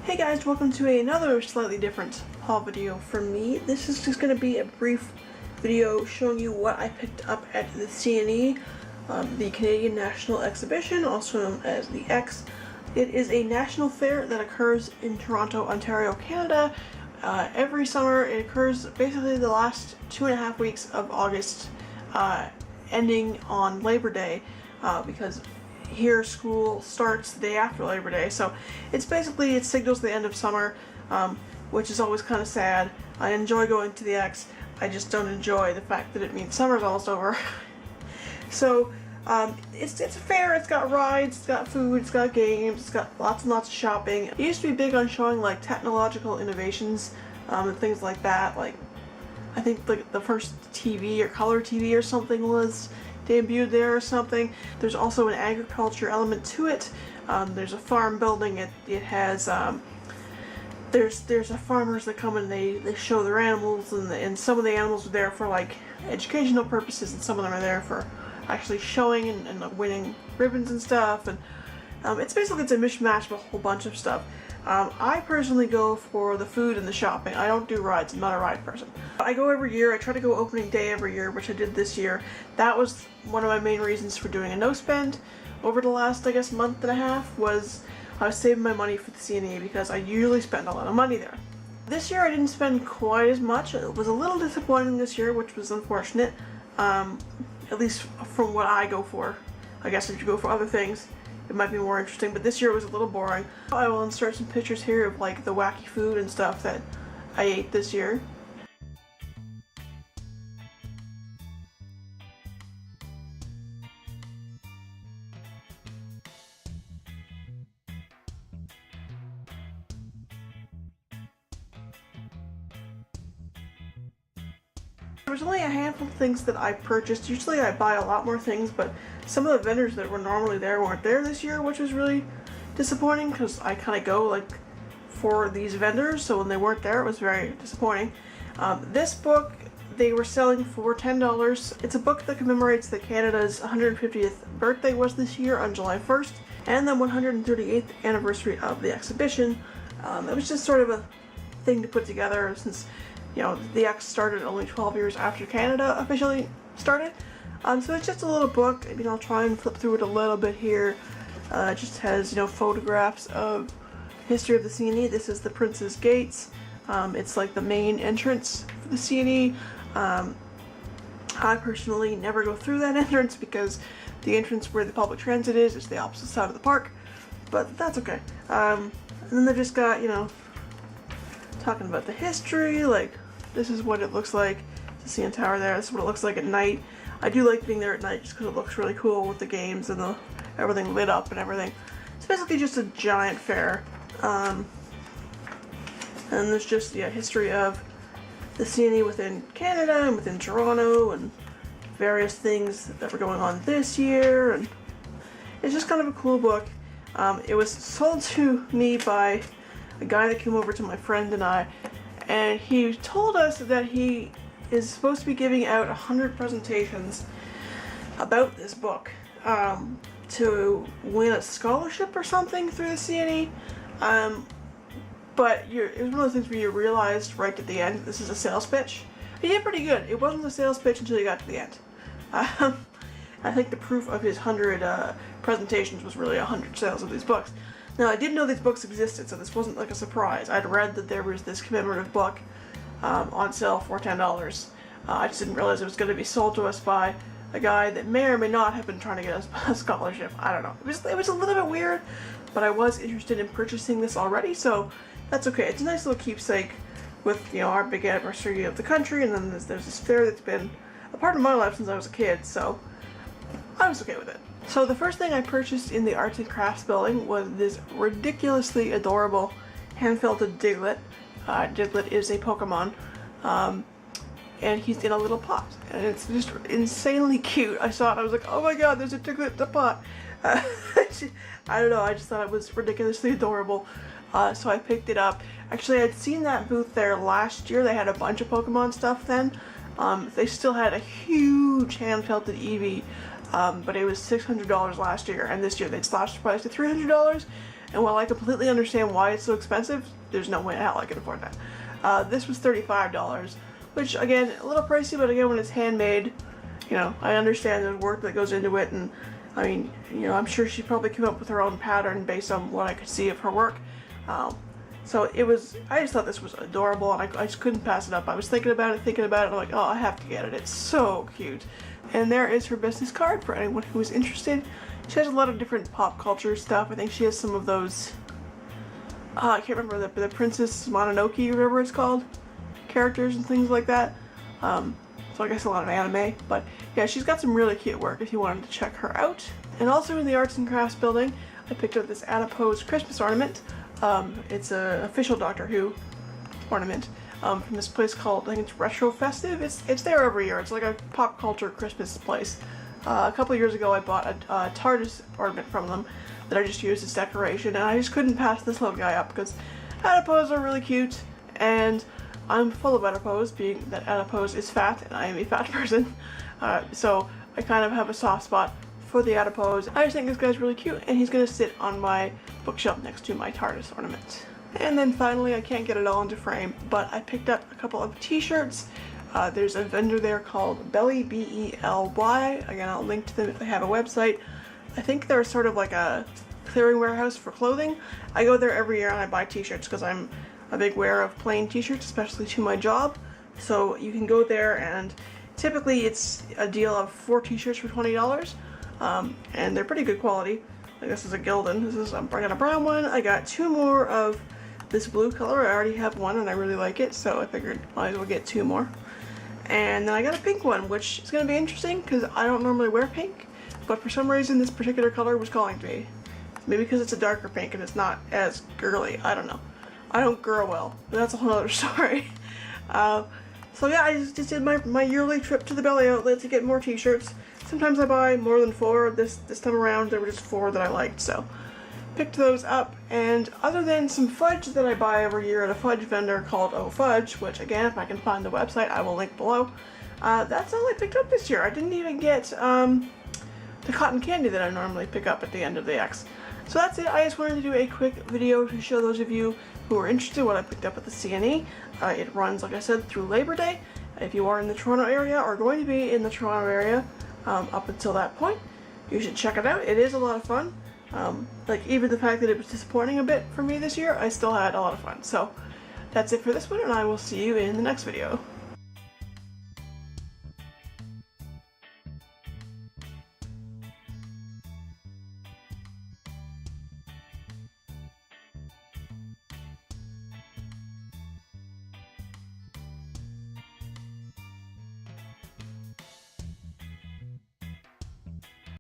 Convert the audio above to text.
Hey guys, welcome to another slightly different haul video from me. This is just going to be a brief video showing you what I picked up at the CNE, the Canadian National Exhibition, also known as the X. It is a national fair that occurs in Toronto, Ontario, Canada. Every summer. It occurs basically the last 2.5 weeks of August, ending on Labor Day, because here school starts the day after Labor Day, so it signals the end of summer, which is always kind of sad. I enjoy going to the X, I just don't enjoy the fact that it means summer's almost over. So it's a fair. It's got rides, it's got food, it's got games, it's got lots and lots of shopping. It used to be big on showing like technological innovations and things like that. Like I think like the first TV or color TV or something was debuted there or something. There's also an agriculture element to it. There's a farm building. It has there's a farmers that come and they show their animals, and some of the animals are there for like educational purposes, and some of them are there for actually showing and winning ribbons and stuff. And it's a mishmash of a whole bunch of stuff. I personally go for the food and the shopping. I don't do rides. I'm not a ride person. I go every year. I try to go opening day every year, which I did this year. That was one of my main reasons for doing a no spend over the last, I guess, month and a half. Was I was saving my money for the CNE because I usually spend a lot of money there. This year I didn't spend quite as much. It was a little disappointing this year, which was unfortunate. At least from what I go for. I guess if you go for other things, it might be more interesting, but this year was a little boring. I will insert some pictures here of like the wacky food and stuff that I ate this year. There was only a handful of things that I purchased. Usually I buy a lot more things, but some of the vendors that were normally there weren't there this year, which was really disappointing because I kind of go like for these vendors, so when they weren't there it was very disappointing. This book they were selling for $10. It's a book that commemorates that Canada's 150th birthday was this year on July 1st and the 138th anniversary of the exhibition. It was just sort of a thing to put together since, you know, the X started only 12 years after Canada officially started. So it's just a little book. I mean, I'll try and flip through it a little bit here. It just has, you know, photographs of history of the CNE. This is the Prince's Gates. It's like the main entrance for the CNE. I personally never go through that entrance because the entrance where the public transit is the opposite side of the park, but that's okay. And then they've just got, you know, talking about the history, like this is what it looks like. The CN Tower there, this is what it looks like at night. I do like being there at night just because it looks really cool with the games and everything lit up and everything. It's basically just a giant fair. And there's just, yeah, history of the CNE within Canada and within Toronto and various things that were going on this year, and it's just kind of a cool book. It was sold to me by a guy that came over to my friend and I, and he told us that he is supposed to be giving out 100 presentations about this book to win a scholarship or something through the CNE. But it was one of those things where you realized right at the end this is a sales pitch. He did pretty good. It wasn't a sales pitch until you got to the end. I think the proof of his 100 presentations was really 100 sales of these books. Now, I didn't know these books existed, so this wasn't like a surprise. I'd read that there was this commemorative book on sale for $10. I just didn't realize it was going to be sold to us by a guy that may or may not have been trying to get us a scholarship. I don't know. It was a little bit weird, but I was interested in purchasing this already, so that's okay. It's a nice little keepsake with, you know, our big anniversary of the country, and then there's this fair that's been a part of my life since I was a kid, so I was okay with it. So the first thing I purchased in the Arts and Crafts building was this ridiculously adorable hand-felted Diglett. Diglett is a Pokemon, and he's in a little pot, and it's just insanely cute. I saw it, I was like, oh my god, there's a Diglett in a pot. I don't know, I just thought it was ridiculously adorable, so I picked it up. Actually, I'd seen that booth there last year. They had a bunch of Pokemon stuff then. They still had a huge hand-felted Eevee, but it was $600 last year, and this year they'd slashed the price to $300, And while I completely understand why it's so expensive, there's no way in hell I can afford that. This was $35, which again, a little pricey, but again, when it's handmade, you know, I understand the work that goes into it, and I mean, you know, I'm sure she probably came up with her own pattern based on what I could see of her work. So it was, I just thought this was adorable, and I just couldn't pass it up. I was thinking about it, and I'm like, oh, I have to get it. It's so cute. And there is her business card for anyone who is interested. She has a lot of different pop culture stuff. I think she has some of those, I can't remember, the Princess Mononoke, whatever it's called, characters and things like that. So I guess a lot of anime, but yeah, she's got some really cute work if you wanted to check her out. And also in the Arts and Crafts building, I picked up this adipose Christmas ornament. It's an official Doctor Who ornament from this place called, I think it's Retro Festive. It's there every year. It's like a pop culture Christmas place. A couple of years ago I bought a TARDIS ornament from them that I just used as decoration, and I just couldn't pass this little guy up because adipose are really cute, and I'm full of adipose, being that adipose is fat and I am a fat person. So I kind of have a soft spot for the adipose. I just think this guy's really cute, and he's going to sit on my bookshelf next to my TARDIS ornament. And then finally, I can't get it all into frame, but I picked up a couple of t-shirts. There's a vendor there called Belly, B-E-L-Y. Again, I'll link to them if they have a website. I think they're sort of like a clearing warehouse for clothing. I go there every year and I buy t-shirts because I'm a big wearer of plain t-shirts, especially to my job. So you can go there, and typically it's a deal of 4 t-shirts for $20. And they're pretty good quality. Like this is a Gildan. I got a brown one. I got 2 more of this blue color. I already have one and I really like it, so I figured might as well get 2 more. And then I got a pink one, which is going to be interesting because I don't normally wear pink, but for some reason this particular color was calling to me. Maybe because it's a darker pink and it's not as girly. I don't know. I don't girl well, but that's a whole other story. So yeah, I just did my yearly trip to the Belly outlet to get more t-shirts. Sometimes I buy more than 4. This time around there were just 4 that I liked, so picked those up. And other than some fudge that I buy every year at a fudge vendor called Oh Fudge, which again, if I can find the website, I will link below. That's all I picked up this year. I didn't even get the cotton candy that I normally pick up at the end of the X. So that's it. I just wanted to do a quick video to show those of you who are interested what I picked up at the CNE. It runs, like I said, through Labor Day. If you are in the Toronto area or going to be in the Toronto area up until that point, you should check it out. It is a lot of fun. Like even the fact that it was disappointing a bit for me this year, I still had a lot of fun. So that's it for this one, and I will see you in the next video.